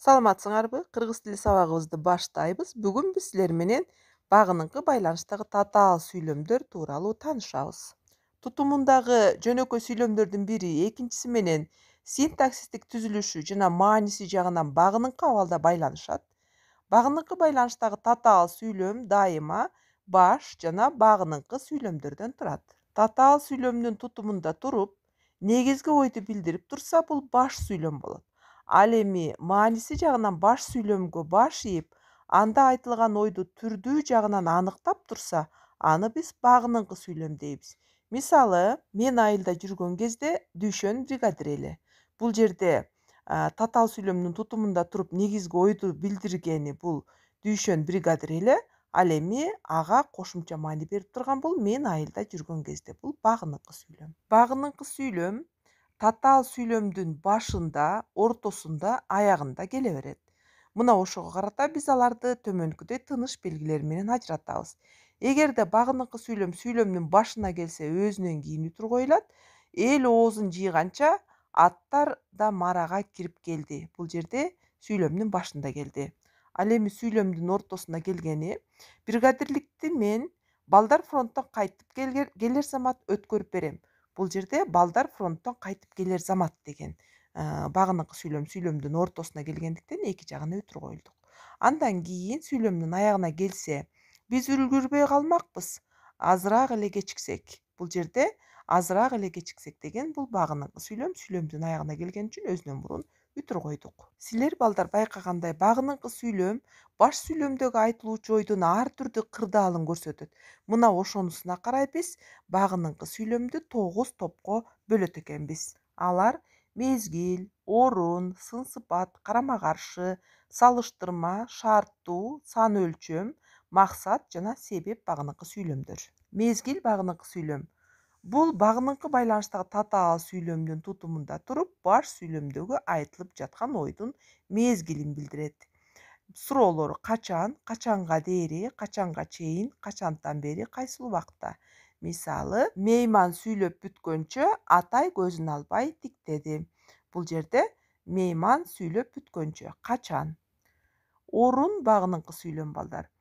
Саламатсыңарбы? Кыргыз тили сабагыбызды баштайбыз. Бүгүн биз силер менен багыныңкы байланыштагы татаал сүйлөмдөр тууралуу таанышабыз. Тутумундагы жөнөкөй сүйлөмдөрдүн бири экинчиси менен синтаксистик түзүлүшү жана мааниси жагынан багыныңкы абалда байланышат. Багыныңкы байланыштагы татаал сүйлөм дайыма баш жана багыныңкы сүйлөмдөрдөн турат. Татаал сүйлөмдүн тутумунда туруп, негизги ойду билдирип турса, бул баш сүйлөм болот. Ал эми мааниси жагынан баш сүйлөмгө баш ийип, анда айтылган ойду түрдүү жагынан аныктап турса, аны биз багыныңкы сүйлөм дейбиз. Мисалы, мен айылда жүргөн кезде Дүйшөн бригадир эле. Бул жерде татаал сүйлөмдүн тутумунда туруп негизги ойду билдиргени бул Дүйшөн бригадир эле. Ал эми ага кошумча маани берип турган бул мен айылда жүргөн кезде. Бул багыныңкы сүйлөм. Багыныңкы сүйлөм татаал сүйлөмдүн башында, ортосунда, аягында келе берет. Мына ошого карата биз аларды төмөнкүдөй тыныш белгилери менен ажыратабыз. Эгерде багыныңкы сүйлөм сүйлөмдүн башына келсе, өзүнөн кийин үтүр коюлат. Эл оозун жыйганча аттар да марага кирип келди. Бул жерде сүйлөмдүн башында келди. Ал эми сүйлөмдүн ортосуна келгени бригадирликти мен балдар фронттон кайтып келер замат өткөрүп берем. Бул жерде балдар фронттон кайтып келер замат деген багыныңкы сүйлөмдүн ортосуна келгендиктен эки жагына үтүр коюлдук. Андан кийин сүйлөмдүн аягына келсе, биз үлгүрбөй калмакпыз. Азыраак эле кечиксек. Бул жерде азыраак эле кечиксек деген бул багыныңкы сүйлөмдүн аягына келген үчүн өзүнөн мурун үтүр койдук. Силер балдар байкагандай багыныңкы сүйлөм баш сүйлөмдөгү айтылуучу ойдун ар түрдүү кырдаалын көрсөтөт. Мына ошонусуна карай биз багыныңкы сүйлөмдү 9 топко бөлөт экенбиз. Алар мезгил, орун, сын сыпат, карама каршы, салыштырма, шарттуу, сан өлчөм, максат жана себеп багыныңкы сүйлөмдөр. Мезгил багыныңкы сүйлөм. Бул багыныңкы байланыштагы татаал сүйлөмдүн тутумунда туруп, баш сүйлөмдөгү айтылып жаткан ойдун мезгилин билдирет. Суроолору качан, качанга дейри, качанга чейин, качантан бери, кайсыл убакта. Мисалы, мейман сүйлөп бүткөнчө атай көзүн албай тиктеди. Бул жерде мейман сүйлөп бүткөнчө качан. Орун багыныңкы сүйлөм балдар.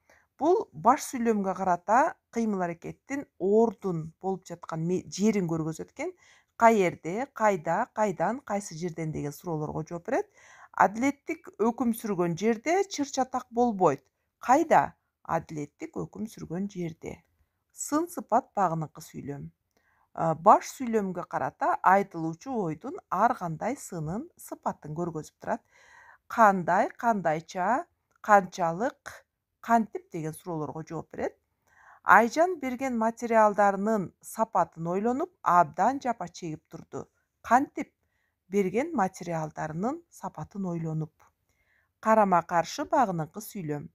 Бул баш сүйлөмгө карата кыймыл аракеттин ордун болуп жаткан жерин көргөзөт экен. Каерде, кайда, кайдан, кайсы жерден деген суроолорго жооп берет. Адилеттик өкүм сүргөн жерде чыр чатак болбойт. Кайда? Адилеттик өкүм сүргөн жерде. Сын сыпат багыныңкы сүйлөм. Баш сүйлөмгө карата айтылуучу ойдун ар кандай сынын, сыпатын көргөзүп турат. Кандай, кандайча, канчалык, кантип деген суроолорго жооп берет. Айжан берген материалдарынын сапатын ойлонуп, абдан жапа чегип турду. Кантип? Берген материалдарынын сапатын ойлонуп. Карама каршы багыныңкы сүйлөм.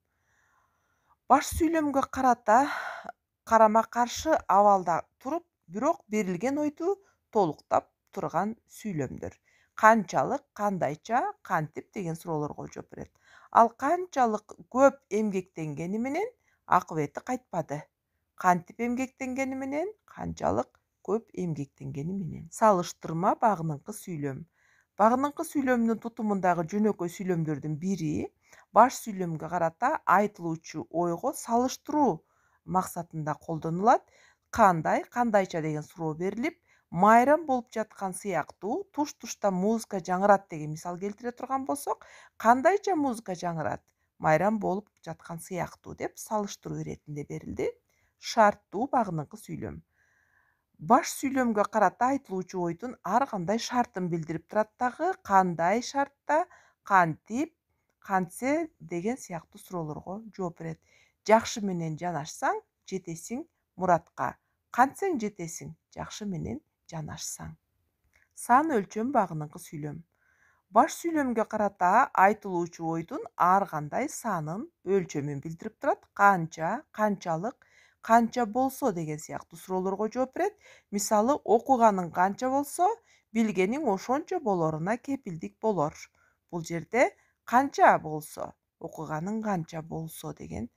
Баш сүйлөмгө карата карама каршы абалда туруп, бирок берилген ойду толуктап турган сүйлөмдөр. Канчалык, кандайча, кантип деген суроолорго жооп берет. Ал канчалык көп эмгектенгени менен акыбети кайтпады. Кантип эмгектенгени менен, канчалык көп эмгектенгени менен. Салыштырма багыныңкы сүйлөм. Багыныңкы сүйлөмдүн тутумундагы жөнөкөй сүйлөмдөрдүн бири баш сүйлөмгө карата айтылуучу ойго салыштыруу максатында колдонулат. Кандай, кандайча деген суроо берилип, майрам болуп жаткан сыяктуу туш-туштан музыка жаңырат деген мисал келтире турган болсок, кандайча музыка жаңырат, майрам болуп жаткан сыяктуу деп салыштыруу иретинде берилди. Шарттуу багыныңкы сүйлөм. Баш сүйлөмгө карата айтылуучу ойдун ар кандай шартын билдирип турат дагы, кандай шартта, кантип, кантсе деген сыяктуу суроолорго жооп берет. Жакшы менен жанашсаң, жетесиң муратка. Кантсең жетесиң, жакшы менен жанашсаң. Сан өлчөм багыныңкы сүйлөм. Баш сүйлөмгө карата айтылуучу ойдун ар кандай санын, өлчөмүн билдирип турат. Канча, канчалык, канча болсо деген сыяктуу суроолорго жооп берет. Мисалы, окуганың канча болсо, билгениң ошончо болоруна кепилдик болор. Бул жерде канча болсо, окуганың канча болсо деген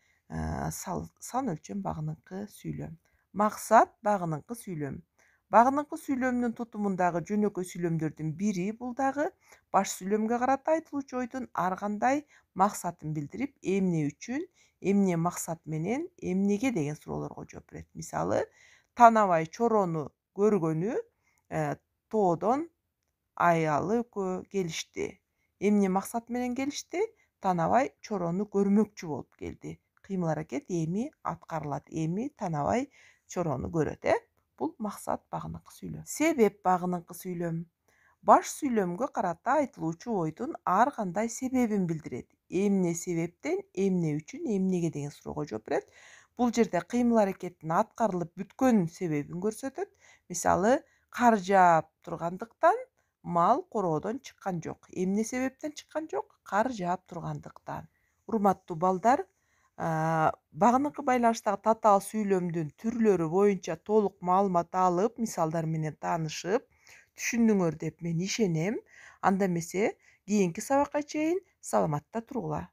сан өлчөм багыныңкы сүйлөм. Максат багыныңкы сүйлөм. Багыныңкы сүйлөмдүн тутумундагы жөнөкөй сүйлөмдөрдүн бири бул дагы баш сүйлөмгө карата айтылуучу ойдун ар кандай максатын билдирип, эмне үчүн, эмне максат менен, эмнеге деген суроолорго жооп берет. Мисалы, Танабай чорону көргөнү тоодон аялы экөө келишти. Эмне максат менен келишти? Танабай чорону көрмөкчү болуп келди. Кыймыл-аракет эми аткарылат, эми Танабай чорону көрөт, Бул максат багыныңкы сүйлөм. Себеп багыныңкы сүйлөм. Баш сүйлөмгө карата айтылуучу ойдун ар кандай себебин билдирет. Эмне себептен, эмне үчүн, эмнеге деген суроого жооп берет. Бул жерде кыймыл-аракеттин аткарылып бүткөн себебин көрсөтөт. Мисалы, кар жаап тургандыктан мал короодон чыккан жок. Эмне себептен чыккан жок? Кар жаап тургандыктан. Урматтуу балдар, багыныңкы байланыштагы татаал сүйлөмдүн түрлөрү боюнча толук маалымат алып, мисалдар менен таанышып, түшүндүңөр деп мен ишенем. Анда эмесе, кийинки сабакка чейин саламатта тургула.